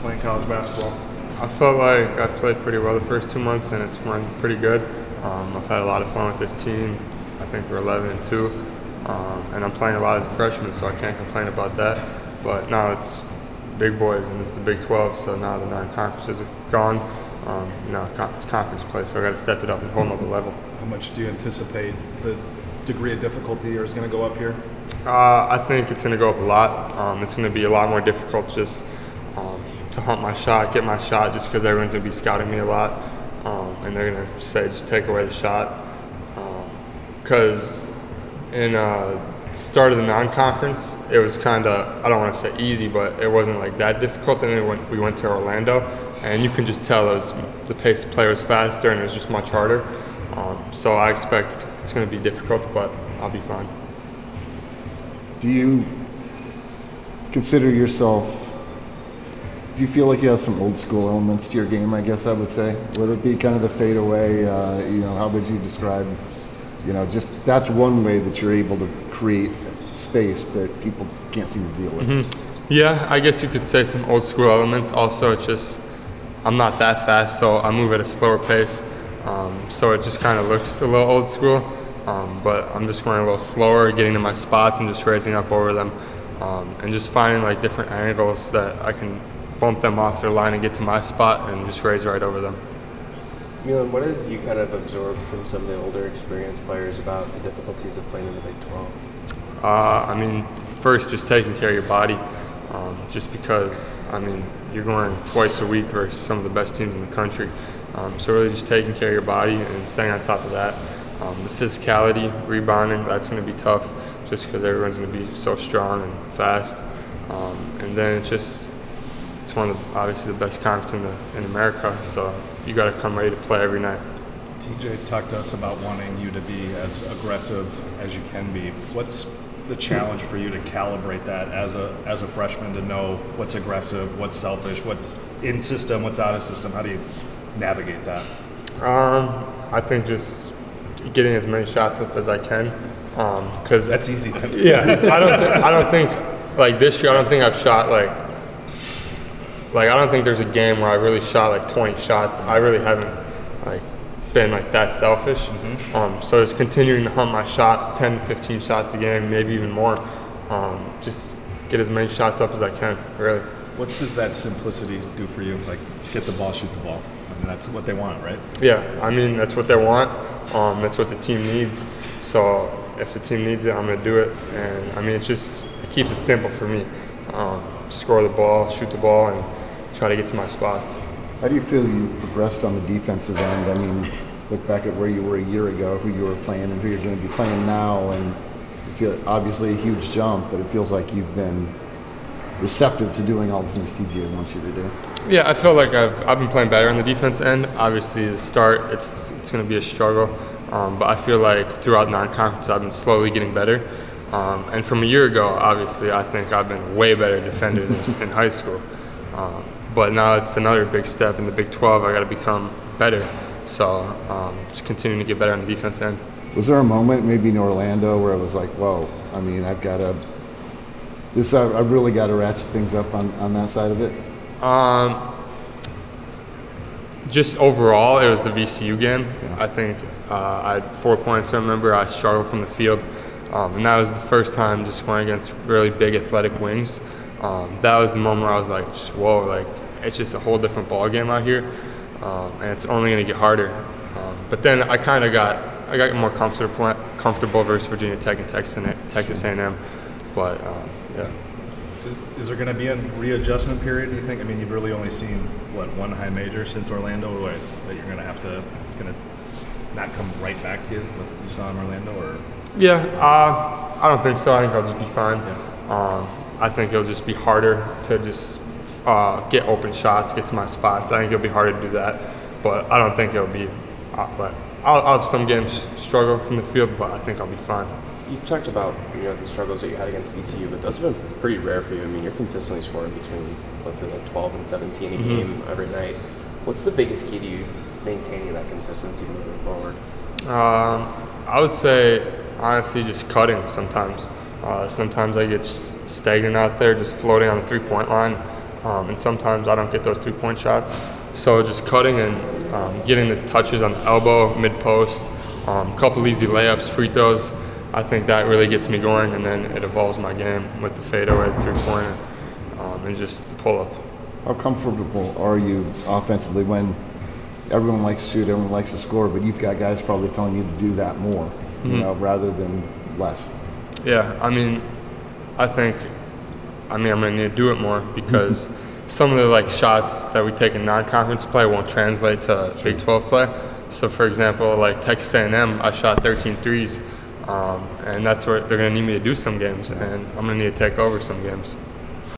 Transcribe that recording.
playing college basketball? I felt like I played pretty well the first 2 months, and it's run pretty good. I've had a lot of fun with this team. I think we're 11-2, and I'm playing a lot as a freshman, so I can't complain about that. But now it's big boys, and it's the Big 12, so now the non-conferences are gone. It's conference play, so I got to step it up and a whole nother level. How much do you anticipate the degree of difficulty is going to go up here? I think it's going to go up a lot. It's going to be a lot more difficult just to hunt my shot, get my shot, just because everyone's going to be scouting me a lot, and they're going to say just take away the shot. Because in start of the non-conference, it was kind of, I don't want to say easy, but it wasn't like that difficult. And then we went to Orlando, and you can just tell the pace of play was faster, and it was just much harder. So I expect it's going to be difficult, but I'll be fine. Do you consider yourself, do you feel like you have some old school elements to your game, I guess I would say? Whether it be kind of the fadeaway, how would you describe, just that's one way that you're able to create space that people can't seem to deal with. Mm-hmm. Yeah, I guess you could say some old school elements. Also, it's just, I'm not that fast, so I move at a slower pace. So it just kind of looks a little old school, but I'm just going a little slower, getting to my spots and just raising up over them, and just finding like different angles that I can bump them off their line and get to my spot and just raise right over them. Milan, what have you kind of absorbed from some of the older experienced players about the difficulties of playing in the Big 12? First, just taking care of your body, just because, you're going twice a week versus some of the best teams in the country. So really just taking care of your body and staying on top of that. The physicality, rebounding, that's going to be tough just because everyone's going to be so strong and fast. And then it's one of obviously the best conference in America, so you got to come ready to play every night. TJ talked to us about wanting you to be as aggressive as you can be. What's the challenge for you to calibrate that as a freshman, to know what's aggressive, what's selfish, what's in system, what's out of system? How do you navigate that? I think just getting as many shots up as I can, because that's easy. Yeah, I don't think like this year. I don't think I've shot like I don't think there's a game where I really shot like 20 shots. I really haven't been that selfish. Mm-hmm. So it's continuing to hunt my shot, 10 to 15 shots a game, maybe even more. Just get as many shots up as I can, really. What does that simplicity do for you? Get the ball, shoot the ball. That's what they want, right? Yeah, that's what they want. That's what the team needs. So if the team needs it, I'm going to do it. And it keeps it simple for me. Score the ball, shoot the ball, and try to get to my spots. How do you feel you progressed on the defensive end? Look back at where you were a year ago, who you were playing and who you're going to be playing now, and you feel obviously a huge jump, but it feels like you've been receptive to doing all the things TJ wants you to do. Yeah, I feel like I've been playing better on the defense end. Obviously, the start, it's going to be a struggle, but I feel like throughout non-conference I've been slowly getting better. And from a year ago, obviously, I think I've been way better defender than in high school. But now it's another big step in the Big 12. I got to become better. So just continuing to get better on the defense end. Was there a moment maybe in Orlando where it was like, whoa, I've really got to ratchet things up on that side of it? Just overall, it was the VCU game. Yeah. I think I had 4 points. I remember I struggled from the field. And that was the first time just going against really big athletic wings. That was the moment where I was like, whoa, it's just a whole different ball game out here, and it's only going to get harder. But then I got more comfortable versus Virginia Tech and Texas A&M. But yeah. Is there going to be a readjustment period, do you think? You've really only seen one high major since Orlando, that you're going to have to, it's going to not come right back to you, what you saw in Orlando, or? Yeah, I don't think so. I think I'll just be fine. Yeah. I think it'll just be harder to just get open shots, get to my spots. I think it'll be harder to do that, but I don't think it'll be I'll have some games struggle from the field, but I think I'll be fine. You talked about the struggles that you had against VCU, but those have been pretty rare for you. You're consistently scoring between what feels like 12 and 17 a game every night. What's the biggest key to you maintaining that consistency moving forward? I would say honestly just cutting sometimes. Sometimes I get stagnant out there, just floating on the 3-point line. and sometimes I don't get those 3-point shots. So just cutting and getting the touches on the elbow, mid-post, a couple easy layups, free throws, I think that really gets me going, and then it evolves my game with the fadeaway, the 3-pointer, and just the pull-up. How comfortable are you offensively when everyone likes to shoot, everyone likes to score, but you've got guys probably telling you to do that more, you know, rather than less? Yeah, I mean, I'm going to need to do it more because some of the shots that we take in non-conference play won't translate to Big 12 play. So for example, Texas A&M, I shot 13 threes, and that's where they're going to need me to do some games, and I'm going to need to take over some games.